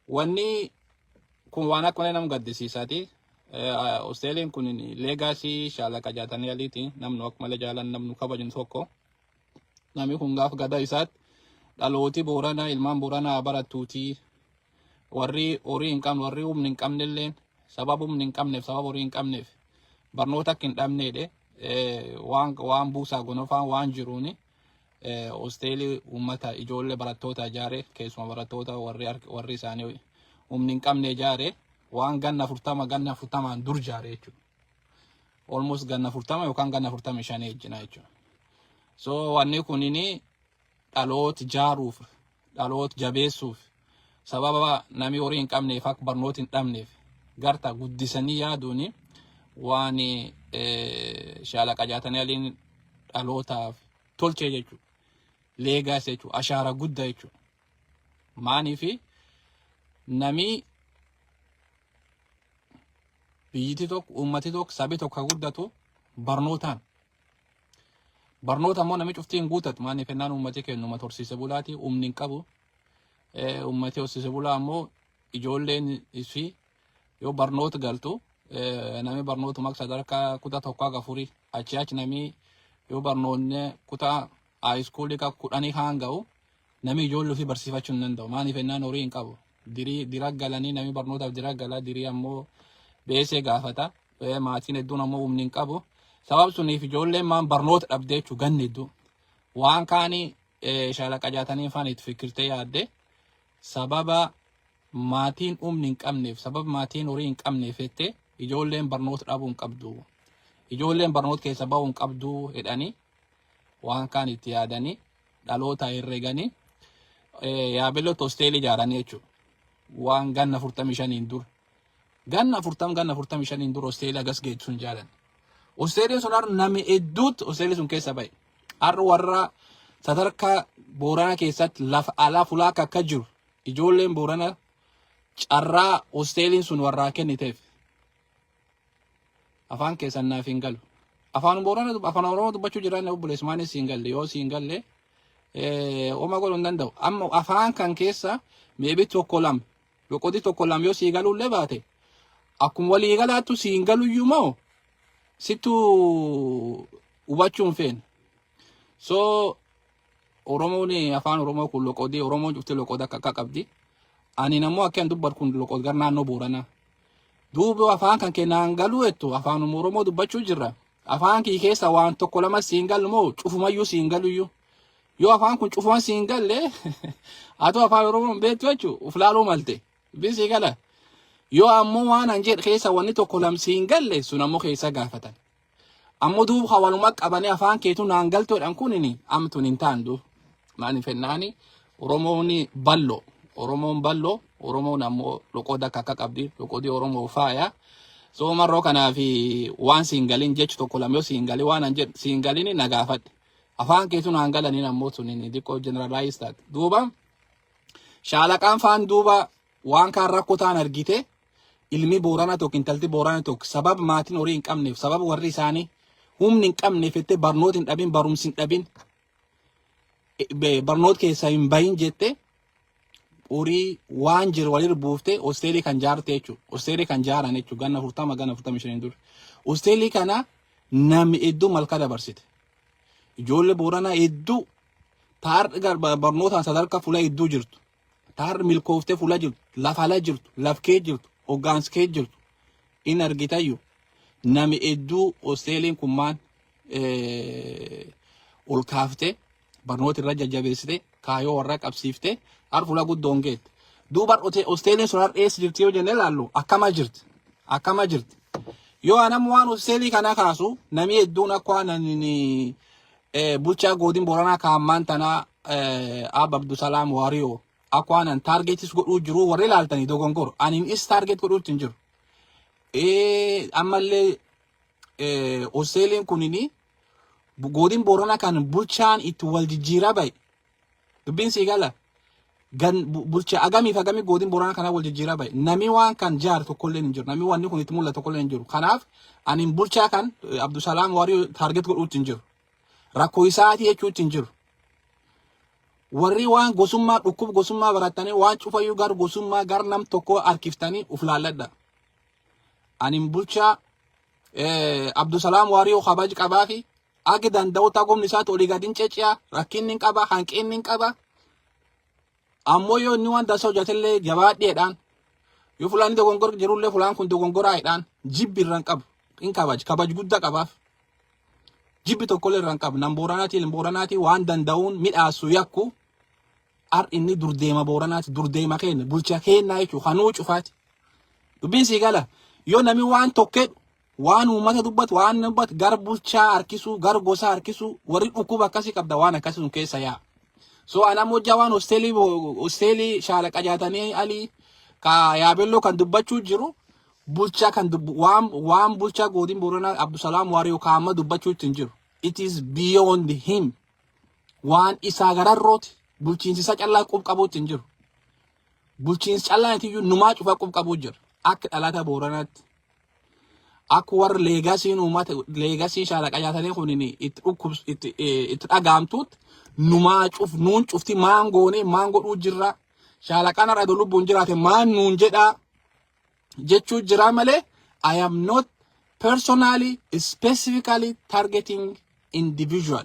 wanni kun waan akka nama gaddisiisaati. Australian kun legacy shaalaqa jaatanii aliiti namnu akka malee jaalan namnu kabajun tokko namni kun gaafa gadaa isaatti dhalooti Booranaa ilmaan Booranaa barattuuti warri horii hin qabne warri humni hin qabnellee sababa humni hin qabneef sababa horii hin qabneef barnoota akka hin dhabneedhe waan buusaa gonofaan waan jiruuni Australia uummata ijoollee barattoota ijaare keessuma barattoota warri isaanii humni hin qabne ijaare waan ganna 40 dur ijaare jechuudha. Almost ganna 40 yookaan ganna 45 ejjina jechuudha. So wanni kunini dhaloota ijaaruuf dhaloota jabeessuuf sababa namni horii hin qabneef akka barnoota hin dhabneef garta guddisanii yaaduuni waan shaalaqa jaatanii aliin dhalootaaf tolchee jechuudha. Leegaas jechuudha. Ashaara guddaa jechuudha. Maaniifi namni biyyiti tokko uummati tokko sabi tokko guddatu barnootaan. Barnoota immoo namni cuftii hin guutatu maaniif ennaan uummati kennu uummata horsiise bulaati humni hin qabu. Uummati horsiise bulaa immoo ijoolleen isii yoo barnoota galtu namni barnoota maksa sadarkaa kutaa tokko haga afurii achi namni yoo barnoonni kutaa high school ka 10 hanga'u namni ijoollee ofii barsiifachuu hin danda'u maaniif ennaan horii hin qabu. Dira galanii namni barnootaaf dira gala dirii ammoo beesee gaafata maatiin hedduun ammoo humni hin qabu. Sabab suniif ijoolleen maan barnoota dhabdee jechuun ganni hedduu waan kaanii shaalaqa jaatanii faan itti fikirtee yaadde sababa maatiin humni hin qabneef sababa maatiin horii hin qabneef jettee ijoolleen barnoota dhabuu hin qabdu. Ijoolleen barnoota keessa bahuu hin qabdu jedhanii waan kaan itti yaadanii dhaloota herreganii yaabelloo hoosteelii ijaaranii jechuudha. Waan ganna 45 dur ganna 45 dur hoosteelii agas geessuun jaalan. Hoosteeliin sun har'a namni hedduutti hoosteelii sun keessa bahe. Har'a warra sadarkaa Booranaa keessatti lafa alaa fulaa akka jiru ijoolleen Booranaa carraa hoosteeliin sun warraa kenniteef afaan keessan naaf hin galu. Afaan Booranaa afaan Oromoo dubbachuu jiran obboleessumaanis siin galle yoo siin galle oma godhuu hin danda'u. Amma afaan kan keessa meebii tokko lama loqoti tokko lama yoo sii galuullee baate akkuma walii galaattu siin galuyyuu moo sittu hubachuun feene. So Oromoon afaan Oromoo kun loqodii Oromoon cufti loqoda akka qabdi. Ani namoo akka dubbatu kun loqod gar naannoo Booranaa. Duuba afaan kan kennaan galuu jettu afaan Oromoo dubbachuu jirra. Afaan kii keessa waan tokko lama siin galu moo cufumayyuu siin galuyyuu. Yoo afaan kun cufuma siin galle atu afaan Oromoo beektu jechuudha uflaaluu malte. Bisi gala. Yoo ammoo waan anjed keessa wanni tokko lam siin galle sun ammoo keessa gaafatan. Ammoo duuba hawaluma qabanii afaan keetu naan galtoodhaan kunini amtun hin taandu. Maaniif ennaani Oromoon ballo. Oromoon ballo. Oromoon ammoo loqoda akka qabdi. Loqodii Oromoo faaya. So marroo kanaaf waan siin galin jechu tokko lam yoo siin gali waan anjed siin galini na gaafadhe. Afaan keetu naan galanii ammoo sunini diqqoo generalize taate. Duuba shaalaqaan faan duuba waan kaan rakkotaan argite ilmi Booranaa tokko intalti Booranaa tokko sababa maatiin horii hin qabneef sababa warri isaanii humni hin qabneef jettee barnoota hin dhabin barumsi hin dhabin barnoota keessa hin bahin jette horii waan jiru walir buufte hoosteelii kan jaarte jechuudha. Hoosteelii kan jaaran jechuudha ganna 40 ganna 45 dur. Hoosteelii kana namni hedduu malka dabarsite. Ijoollee Booranaa hedduu taar barnootaan sadarkaa fuula hedduu jirtu. Taar milkooftee fuula jirtu, lafa ala jirtu, lafkee jirtu, hoggaanskee jirtu. In argitayyu namni hedduu hoosteeliin kun maan ol kaaftee barnoota irra jajjabeessite kaayoo warra qabsiifte har fuula guddoon geette. Duuba hoosteeliin sun har eessa jirti yoo jenne ilaallu akkama jirti. Akkama jirti. Yoo anam waan hoosteelii kana kaasu namni hedduun akka namni bulchaa godina Booranaa kaammaan tanaa Abba Abdusalaam Waariyoo akka waan targetis godhuu jiru warri ilaaltanii dogongoro. Ani is target godhuutti hin jiru. Ammallee hoosteeliin kunini godina Booranaa kan bulchaan itti wal jijjiiraa bahe. Dubbiin sii gala. Bulchaa agamiif agami godina Booranaa kana wal jijjiiraa bahe. Nami waan kan jaar tokkollee hin jiru. Nami wanni kun itti mul'atu tokkollee hin jiru. Kanaaf ani bulchaa kan Abdusalaam Waariyoo target godhuutti hin jiru. Rakkoo isaati jechuutti hin jiru. warri waan gosummaa dhukkub gosummaa baratanii waan cufayyuu gar gosummaa gar nam tokko harkiftanii uf laalladha. Anin bulchaa Abdusalaam Waariyoo kabaj qabaa fi agi danda'u tagumni isaati olii gadin ceciyaa rakkinni qaba hanqinni qaba. Ammoo yoo inni waan dasa hojjatellee jabaadheedhaan yoo fulaan dogongor jirullee fulaan kun dogongoraadhaan jibbi irraan qabu in kabaj guddaa qabaaf. Jibbi tokkollee irraan qabu nan booranaati waan danda'uun midhaasu yakku ar inni durdeema booranaati durdeema keenya bulcha keenyaa jechuudha hanuu cufaati. Dubbiin sii gala yoo nami waan tokkedhu waan uummata dubbatu waan dubbatu gar bulchaa harkisuu gar gosa harkisuu warri dhukkuba akkasii qabda waan akkasii sun keessa yaa. So ana moja waan hosteli shaalaqa jaatanii alii ka yaabelloo kan dubbachuu jiru bulchaa kan waan bulchaa godin Booranaa Abdusalaam Waariyoo kaama dubbachuu hin jiru. It is beyond him. Waan isaa gararrooti bulchiinsi isa callaa qubqabuutti hin jiru. Bulchiinsi callaa iyyuu numaa cufa qubqabuu jira. Akka dhalata Booranaatti. Akka warra leegasiin uummata leegasii shaalaqa jaatanii kunini itti dhagaamtuutti numaa nuun cufti maangoo dhuu jirra. Shaalaqaan irraa lubbuun jiraate maan nuun jedhaa jechuu jira malee I am not personally specifically targeting individual.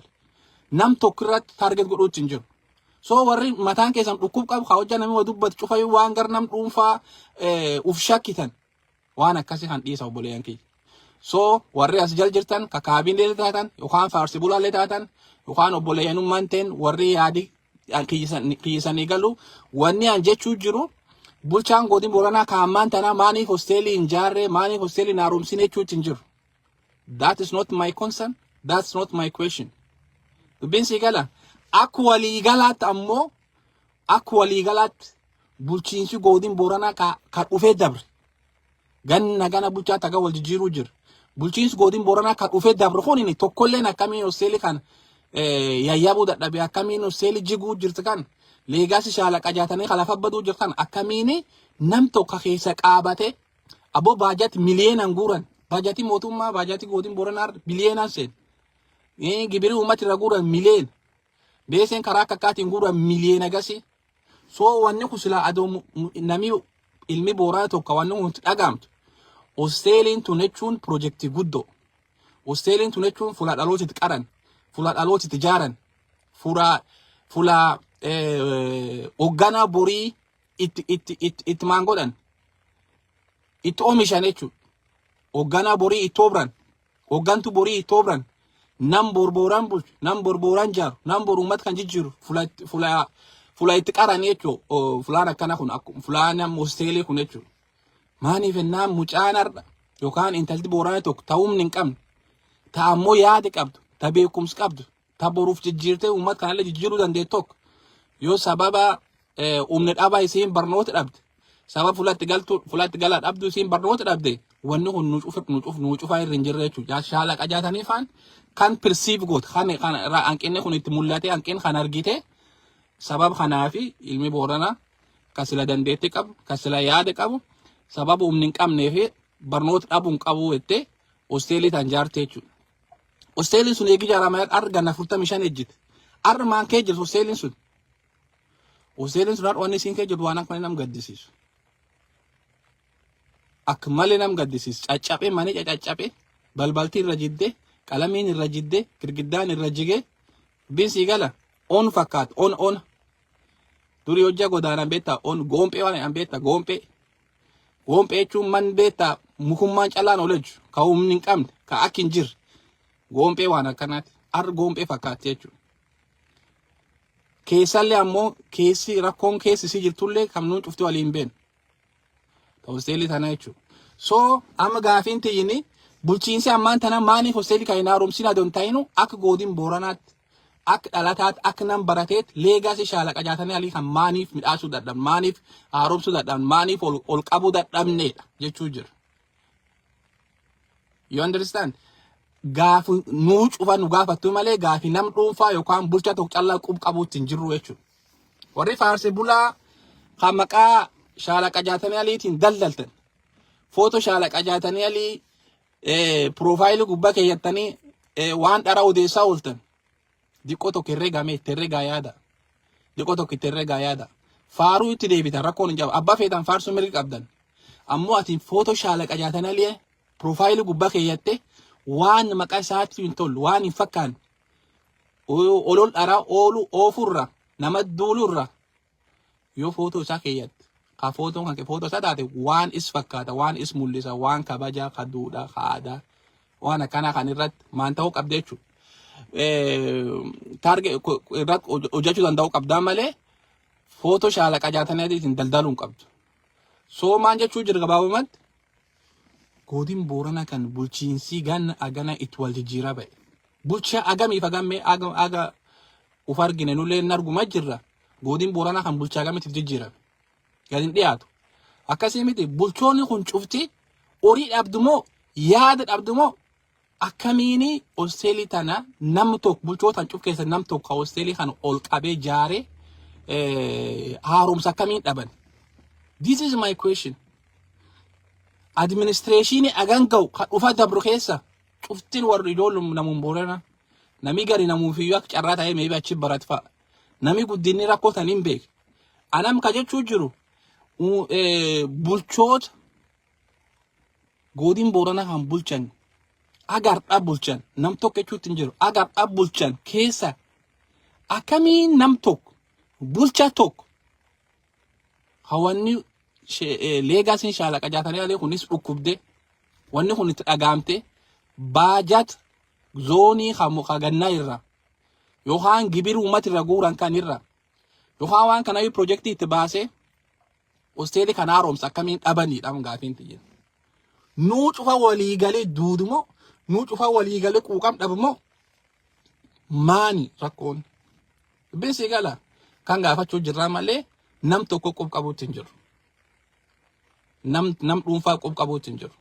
Nam tokko irratti target godhuutti hin jiru. So warri mataan keessan dhukkub qabu haa hojja namni dubbatu cufayyuu waan gar nam dhuunfaa uf shakkitan waan akkasii kan dhiisa obboleeyyan kiyya. So warri as jal jirtan ka kaabineelee taatan yookaan faarsi bulaalee taatan yookaan obboleeyyanummaan ta'en warri yaadi kiyyisanii galu wanni an jechuu jiru bulchaan godin Booranaa kaammaan tanaa maaniif hosteelii hin jaarree maaniif hosteelii hin haaromsine jechuutti hin jiru. That is not my concern. That's not my question. Dubbiin sii gala akka waliigalaatti ammoo akka waliigalaatti bulchiinsi godin Booranaa ka dhufee dabre gana bulchaa taga wal jijjiiruu jira. Bulchiinsi godin Booranaa ka dhufee dabre kun inni tokkolleen akkamiin hosteelii kan yayyabuu dadhabee akkamiin hosteelii jiguu jirti kan leegaasi shaalaqa jaatanii khalafa baduu jirtan akkamiin nam tokko keessa qaabate aboo baajati miliyeenan guuran baajati mootummaa baajati godin Booranaa biliyeenan seen gibiri uummati irra guuran miliyeen beeseen karaa akkaatiin guuran miliyeena agasi. So wanni kun silaa adoo nami ilmi Booranaa tokko wanni kun dhagaamtu hosteeliin tun jechuun piroojeektii guddoo. Hosteeliin tun jechuun fuula dhalootitti qaran fuula dhalootitti ijaaran fuula hoogganaa borii itti maangodhan itti oomishan jechuudha. Hoogganaa borii itti obran hooggantu borii itti obran nam borbooran bulchu nam borbooran jaaru nam bor uummata kan jijjiiru fuula itti qaran jechuudha. Fuulaan akkana kun fuulaan nam hosteelii kun jechuudha. Maaniif ennaan mucaan har'a yookaan intalti Booranaa tokko ta'umni hin qabne ta'ammoo yaada qabdu ta beekumsi qabdu ta boruuf jijjiirtee uummata kanallee jijjiiruu dandeettu tokko yoo sababa humna dhabaa isiin barnoota dhabde sababa fuulatti galaa dhabdu isiin barnoota dhabde wanni kun nu cufaa irra hin jirre jechuudha. Shaalaqa jaatanii faan kan perceive goot kan hanqinni kun itti mul'ate hanqin kan argite sababa kanaafi ilmi Booranaa kasila dandeetti qabu kasila yaada qabu sababa humni hin qabnee fi barnoota dhabuu hin qabu jettee hosteelii tan jaarte jechuudha. Hosteeliin sun eegi jaarama arga na 45 ejjite arra maan kee jirtu hosteeliin sun wanni isiin kee jirtu waan akka nam gaddisiisu akka malee nam gaddisiisu caccaphe manii caccaphe balbaltii irra jidde qalamiin irra jidde girgiddaan irra jige binsii gala on fakkaat on durii hojjaa godaanan beektaa on goompee waan jedhan beektaa goompee jechuun man beektaa mukummaan calaan olejju ka humni hin qabne ka akka hin jirre goompee waan akkanaati arra goompee fakkaatti jechuudha. Keessallee ammoo keessi rakkoon keessi si jirtullee kamnuun cufti waliin beenu. Hosteelii tana jechuudha. So amma gaafiin tiyyini bulchiinsi ammaan tana maaniif hosteelii kan hin haaromsina don ta'inu akka godin Booranaatti akka dhalataatti akka nam barateetti leegaasii shaalaqa jaatanii alii kan maaniif midhaasuu dadhabne maaniif haaromsuu dadhabne maaniif ol qabuu dadhabneedha jechuu jira. You understand? Gaafi nuu cufa nu gaafattu malee gaafi nam dhuunfaa yookaan bulchaa tokko callaa qabuutti hin jirru jechuudha. Warri faarsi bulaa kan maqaa shaalaqa jaatanii aliitiin daldaltan footoo shaalaqa jaatanii alii piroofaayilii gubbaa keeyyattanii waan dhara odeessaa ooltan diqqoo tokko herreegamee itti herreegaa yaada. Diko tokko itti herregaa yaada. Faaruu itti deebitan rakkoon hin jabu. Abbaa feetan faarsuu mirga qabdan. Ammoo ati footoo shaalaqa jaatanalee profaayilii gubbaa keeyyatte waan maqaa isaatti hin tollu waan hin fakkaan olol dharaa oolu oofurra nama duulurra yoo footoo isaa keeyyatte ka footoo kan footoo isaa taate waan is fakkaata waan is mul'isa waan kabajaa ka duudhaa ka aadaa waan akkanaa kan irratti maan ta'uu qabda jechuudha. Targee irratti hojjechuu danda'uu qabdaa malee footoo shaalaqa jaatanatiin daldaluu hin qabdu. So maan jechuu jira gabaabumatti godin Booranaa kan bulchiinsi ganna agana itti wal jijjiiraa ba'e. Bulchaa agamiif agammee aga uf argine nullee narguma jirra. Godin Booranaa kan bulchaa agamitti jijjiirame. Gadin dhiyaatu. Akkasii miti bulchoonni kun cufti horii dhabdumoo yaada dhabdumoo akkamiini hosteelii tana nam tokko bulchootaan cuf keessa nam tokko hosteelii kan ol qabee jaaree haaromsa akkamiin dhaban. This is my question. Administration agangau kan ufa dabru keessa cuftin warri idoolum namun Booranaa nami gari namun fiyyuu akka carraa ta'ee meebi achi barat fa'a. Nami guddinni rakkootan hin beek. Anam ka jechuu jiru bulchoota godin Booranaa kan bulchan agardaa bulchan nam tokko jechuutti hin jiru agardaa bulchan keessa akkamiin nam tokko bulcha tokko hawanni leegasiin shaalaqa jaatanii alee kunis dhukkubde wanni kun itti dhagaamte baajat zoonii kagannaa irra yookaan gibir uummata irra guuran kan irra yookaan waan kanaayyuu piroojeektii itti baasee hosteelii kan haaromsa akkamiin dhabaniidha gaafiin tiyya. Nuu cufa waliigalee duudumoo nuu cufa waliigalee quuqam dhabumoo maani rakkoon binsi gala kan gaafachuu jirraa malee nam tokko qub qabuutti hin jiru. Nam dhuunfaa qub qabuutti hin jiru.